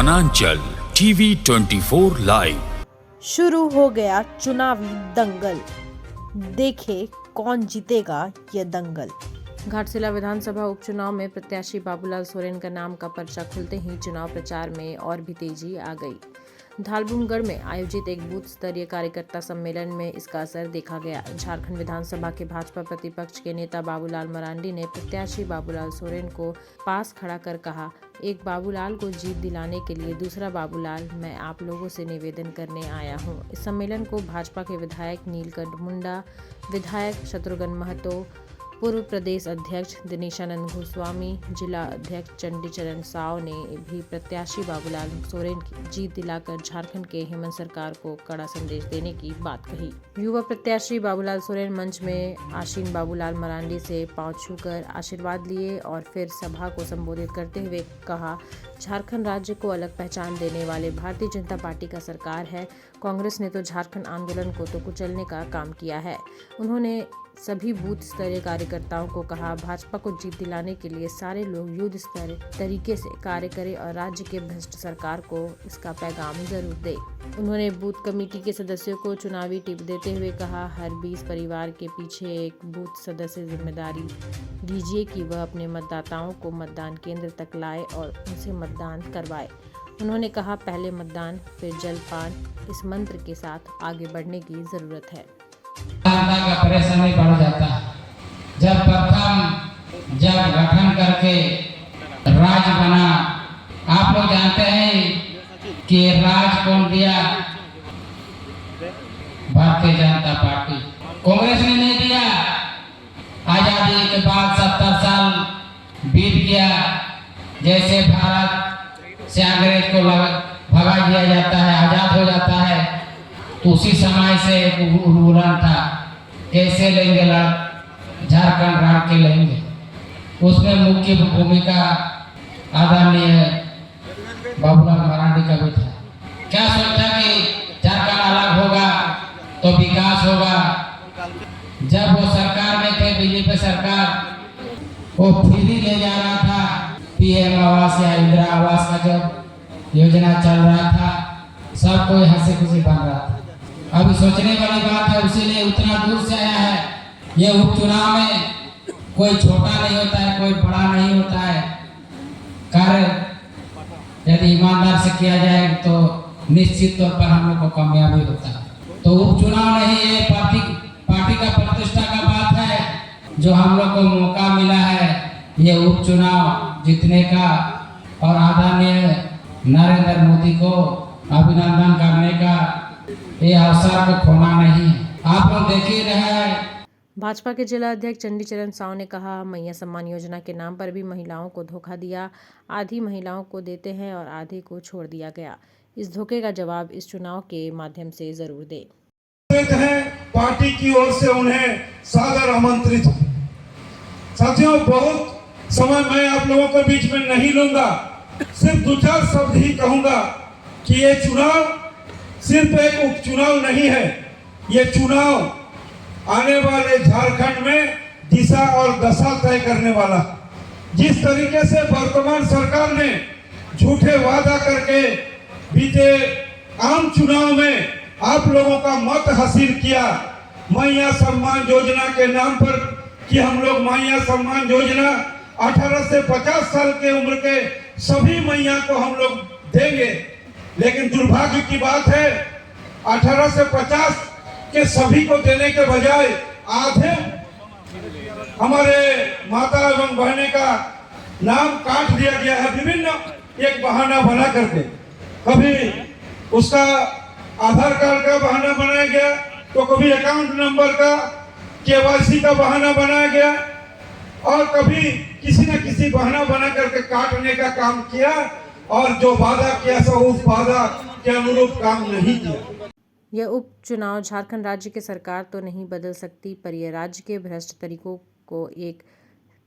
वनांचल TV 24 live. शुरू हो गया चुनावी दंगल। देखे कौन जीतेगा ये दंगल। घाटशिला विधानसभा उपचुनाव में प्रत्याशी बाबूलाल सोरेन का नाम का पर्चा खुलते ही चुनाव प्रचार में और भी तेजी आ गई। धालबुमगढ़ में आयोजित एक बूथ स्तरीय कार्यकर्ता सम्मेलन में इसका असर देखा गया। झारखंड विधानसभा के भाजपा प्रतिपक्ष के नेता बाबूलाल मरांडी ने प्रत्याशी बाबूलाल सोरेन को पास खड़ा कर कहा, एक बाबूलाल को जीत दिलाने के लिए दूसरा बाबूलाल मैं आप लोगों से निवेदन करने आया हूं। इस सम्मेलन को भाजपा के विधायक नीलकंठ मुंडा, विधायक शत्रुघ्न महतो, पूर्व प्रदेश अध्यक्ष दिनेशानंद गोस्वामी, जिला अध्यक्ष चंडीचरण साव ने भी प्रत्याशी बाबूलाल सोरेन की जीत दिलाकर झारखंड के हेमंत सरकार को कड़ा संदेश देने की बात कही। युवा प्रत्याशी बाबूलाल सोरेन मंच में आसीन बाबूलाल मरांडी से पांव छूकर आशीर्वाद लिए और फिर सभा को संबोधित करते हुए कहा, झारखंड राज्य को अलग पहचान देने वाले भारतीय जनता पार्टी का सरकार है। कांग्रेस ने तो झारखंड आंदोलन को तो कुचलने का काम किया है। उन्होंने सभी बूथ स्तरीय कार्यकर्ताओं को कहा, भाजपा को जीत दिलाने के लिए सारे लोग युद्ध स्तर तरीके से कार्य करें और राज्य के भ्रष्ट सरकार को इसका पैगाम जरूर दे। उन्होंने बूथ कमेटी के सदस्यों को चुनावी टिप देते हुए कहा, हर 20 परिवार के पीछे एक बूथ सदस्य जिम्मेदारी लीजिए कि वह अपने मतदाताओं को मतदान केंद्र तक लाए और उनसे मतदान करवाए। उन्होंने कहा, पहले मतदान फिर जलपान, इस मंत्र के साथ आगे बढ़ने की जरूरत है। जनता का परेशानी बढ़ जाता है। जब गठन करके राज बना, आप लोग जानते हैं कि राज कौन दिया? भारतीय जनता पार्टी। कांग्रेस ने नहीं दिया। आजादी के बाद 70 साल बीत गया। जैसे भारत से अंग्रेज को भगा दिया जाता है, आजाद हो जाता है, तो उसी समय से उड़न था, कैसे लेंगे झारखंड राज्य के लेंगे। उसमें मुख्य भूमिका आदरणीय बाबूलाल मरांडी का भी था। क्या सोचा कि झारखंड अलग होगा तो विकास होगा। जब वो सरकार में थे, बीजेपी सरकार, वो फ्री ले जा रहा था। पीएम आवास या इंदिरा आवास का जब योजना चल रहा था, सब कोई हंसी खुशी बन रहा था। अभी सोचने वाली बात है, उसीलिए उतना दूर से आया है। ये उपचुनाव में कोई छोटा नहीं होता है, कोई बड़ा नहीं होता है। कार्य यदि ईमानदार से किया जाए तो निश्चित तौर पर हम लोग को कामयाबी होता है। तो उपचुनाव नहीं, ये पार्टी का प्रतिष्ठा का बात है जो हम लोग को मौका मिला है ये उपचुनाव जीतने का और आदरणीय नरेंद्र मोदी को अभिनंदन करने का। ये अवसर को खोना नहीं है। आप लोग देख ही रहे हैं। भाजपा के जिला अध्यक्ष चंडीचरण साव ने कहा, मैया सम्मान योजना के नाम पर भी महिलाओं को धोखा दिया। आधी महिलाओं को देते हैं और आधे को छोड़ दिया गया। इस धोखे का जवाब इस चुनाव के माध्यम से जरूर दे। पार्टी की ओर से उन्हें सादर आमंत्रित। साथियों, बहुत समय मैं आप लोगों के बीच में नहीं लूंगा। सिर्फ 2-4 शब्द ही कहूंगा कि ये चुनाव सिर्फ एक उपचुनाव नहीं है। ये चुनाव आने वाले झारखंड में दिशा और दशा तय करने वाला। जिस तरीके से वर्तमान सरकार ने झूठे वादा करके बीते आम चुनाव में आप लोगों का मत हासिल किया, मैया सम्मान योजना के नाम पर, कि हम लोग मैया सम्मान योजना 18 से 50 साल के उम्र के सभी मैया को हम लोग देंगे। लेकिन दुर्भाग्य की बात है, 18 से 50 के सभी को देने के बजाय आधे हमारे माता एवं बहने का नाम काट दिया गया है। विभिन्न एक बहाना बना करके, कभी उसका आधार कार्ड का बहाना बनाया गया, तो कभी अकाउंट नंबर का, केवाईसी का बहाना बनाया गया, और कभी किसी न किसी बहाना बना करके काटने का काम किया और जो वादा किया सो उस वादा के अनुरूप काम नहीं किया। यह उपचुनाव झारखंड राज्य की सरकार तो नहीं बदल सकती, पर यह राज्य के भ्रष्ट तरीकों को एक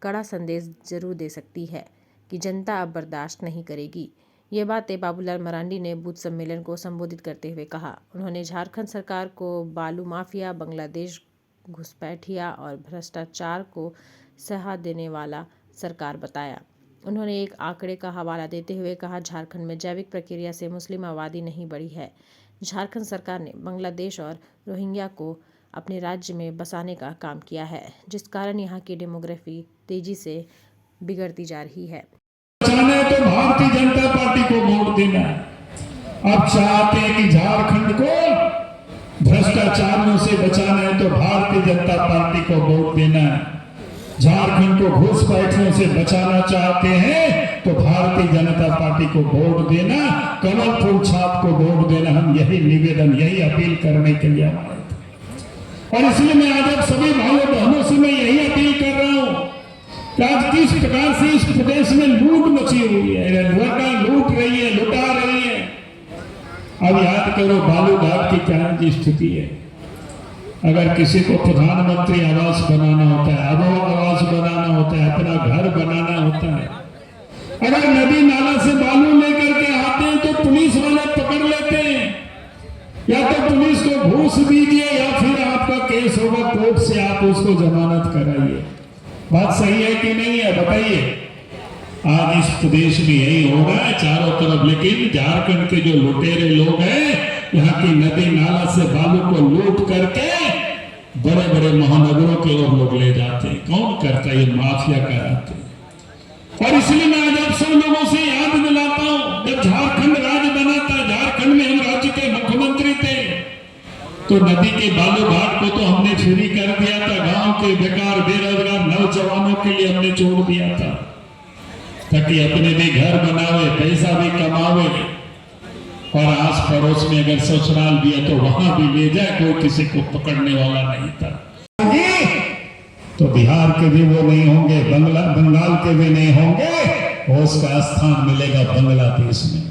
कड़ा संदेश जरूर दे सकती है कि जनता अब बर्दाश्त नहीं करेगी। ये बातें बाबूलाल मरांडी ने बूथ सम्मेलन को संबोधित करते हुए कहा। उन्होंने झारखंड सरकार को बालू माफिया, बांग्लादेश घुसपैठिया और भ्रष्टाचार को सहारा देने वाला सरकार बताया। उन्होंने एक आंकड़े का हवाला देते हुए कहा, झारखंड में जैविक प्रक्रिया से मुस्लिम आबादी नहीं बढ़ी है। झारखंड सरकार ने बांग्लादेश और रोहिंग्या को अपने राज्य में बसाने का काम किया है, जिस कारण यहाँ की डेमोग्राफी तेजी से बिगड़ती जा रही है। बचाना है तो भारतीय जनता पार्टी को वोट देना है। अब चाहते हैं कि झारखंड को भ्रष्टाचारियों से बचाना है तो भारतीय जनता पार्टी को वोट देना है। झारखंड को घूसपैठियों से बचाना चाहते हैं तो भारतीय जनता पार्टी को वोट देना, कमल फूल छाप को वोट देना। हम यही निवेदन, यही अपील करने के लिए आए थे। और इसलिए मैं आज आप सभी भाइयों बहनों से मैं यही अपील कर रहा हूं कि आज किस प्रकार से इस प्रदेश में लूट मची हुई है, सरकार लूट रही है, लुटा रही है। अब याद करो बालूघाट की क्या स्थिति है। अगर किसी को प्रधानमंत्री आवास बनाना होता है, अबो आवास बनाना होता है, अपना घर बनाना होता है, अगर नदी नाला से बालू लेकर के आते हैं तो पुलिस वाले पकड़ लेते हैं। या तो पुलिस को घूस दीजिए या फिर आपका केस होगा कोर्ट से, आप उसको जमानत कराइए। बात सही है कि नहीं है, बताइए। आज इस प्रदेश में यही हो रहा है चारों तरफ। लेकिन झारखंड के जो लुटेरे लोग हैं, यहाँ की नदी नाला से बालू को लूट करके बड़े बड़े महानगरों के ओर लोग ले जाते हैं। कौन करता है? ये माफिया कराते हैं। और इसलिए मैं आज आप सब लोगों से याद दिलाता हूं, जब झारखंड राज्य बना था, झारखंड में हम राज्य के मुख्यमंत्री थे, तो नदी के बालू घाट को तो हमने फ्री कर दिया था। गांव के बेकार बेरोजगार नौजवानों के लिए हमने छोड़ दिया था, ताकि अपने भी घर बनावे, पैसा भी कमावे और आस पड़ोस में अगर ससुराल भी है तो वहां भी ले जाए, कोई किसी को पकड़ने वाला नहीं था। तो बिहार के भी वो नहीं होंगे, बंगाल के भी नहीं होंगे, और उसका स्थान मिलेगा बांग्लादेश में।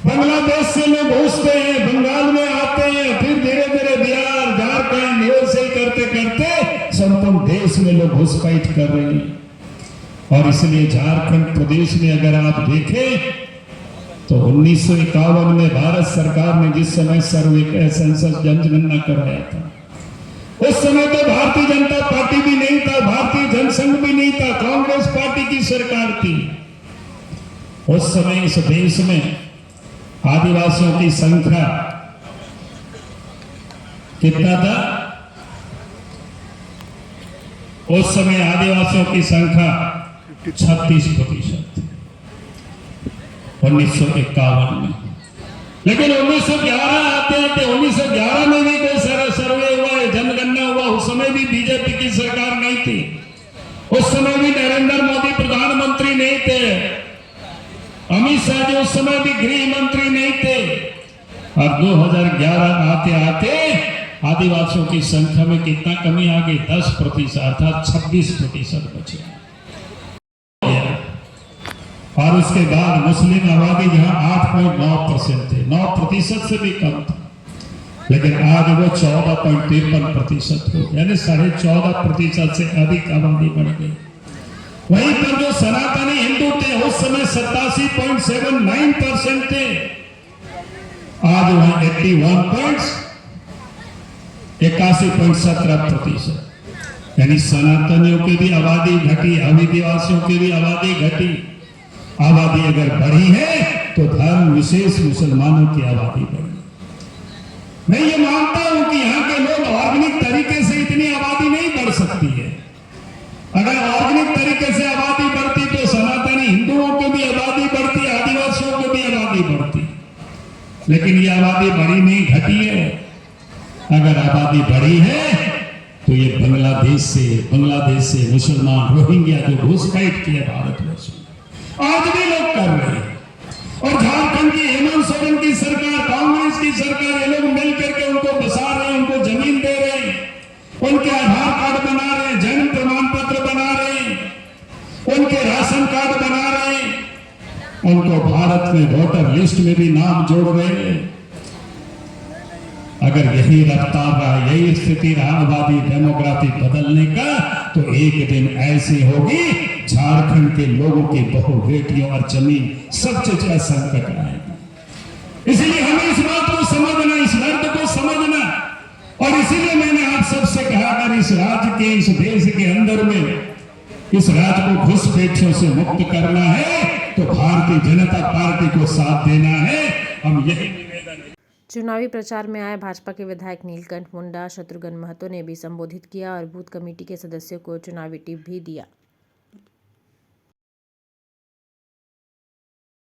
बांग्लादेश से लोग घुसते हैं, बंगाल में आते हैं, फिर धीरे धीरे बिहार, झारखंड ऐसे करते करते संपूर्ण देश में लोग घुसपैठ कर रहे हैं। और इसलिए झारखंड प्रदेश में अगर आप देखें तो 1951 में भारत सरकार ने जिस समय सर्वे सेंसस जनगणना करवाया था, उस समय तो भारतीय जनता पार्टी भी नहीं था, भारतीय जनसंघ भी नहीं था, कांग्रेस पार्टी की सरकार थी। उस समय इस देश में आदिवासियों की संख्या कितना था? उस समय आदिवासियों की संख्या 36% 1951 में। लेकिन 1911 आते आते 1911 में भी कोई सर्वे हुआ है, जनगणना हुआ, उस समय भी बीजेपी की सरकार नहीं थी। उस समय भी नरेंद्र मोदी प्रधानमंत्री नहीं थे, अमित शाह जी उस समय भी गृह मंत्री नहीं थे। और 2011 आते आते आदिवासियों की संख्या में कितना कमी आ गई? 10% अर्थात 26% बचे। और उसके बाद मुस्लिम आबादी जहां 8.9% थे, 9% से भी कम था, लेकिन आज वो 14.53% हो, यानी 14.5% से अधिक आबादी बढ़ गई। वहीं पर जो सनातनी हिंदू थे उस समय 87.79% थे, आज वहां 81.17%, यानी सनातनियों की भी आबादी घटी, आदिवासियों की भी आबादी घटी। आबादी अगर बढ़ी है तो धर्म विशेष मुसलमानों की आबादी बढ़ी। मैं ये मानता हूं कि यहाँ के लोग ऑर्गेनिक तरीके से इतनी आबादी नहीं बढ़ सकती है। अगर ऑर्गेनिक तरीके से आबादी बढ़ती तो सनातनी हिंदुओं की भी आबादी बढ़ती, आदिवासियों की भी आबादी बढ़ती। लेकिन ये आबादी बढ़ी नहीं, घटी है। अगर आबादी बढ़ी है तो ये बांग्लादेश से मुसलमान रोहिंग्या जो घुसपैठ किए भारतवर्ष में आज भी लोग कर रहे हैं। और झारखंड की हेमंत सोरेन की सरकार, कांग्रेस की सरकार, ये लोग मिल करके उनको बसा रहे हैं, उनको जमीन दे रहे हैं, उनके आधार कार्ड बना रहे हैं, जन्म प्रमाण पत्र बना रहे हैं, उनके राशन कार्ड बना रहे हैं, उनको भारत में वोटर लिस्ट में भी नाम जोड़ रहे हैं। अगर यही रफ्तार रहा, यही स्थिति रहा आबादी डेमोग्राफी बदलने का, तो एक दिन ऐसी होगी झारखंड के लोगों की बहु बेटियों और जमीन सब चीज संकट आएगी। इसलिए हमें इस बात को समझना, इस दर्द को समझना। और इसीलिए मैंने आप सबसे कहा, अगर इस राज्य के, इस देश के अंदर में इस राज्य को घुसपैठियों से मुक्त करना है तो भारतीय जनता पार्टी को साथ देना है। हम यही निवेदन है। चुनावी प्रचार में आए भाजपा के विधायक नीलकंठ मुंडा, शत्रुघ्न महतो ने भी संबोधित किया और बूथ कमेटी के सदस्यों को चुनावी टिप भी दिया।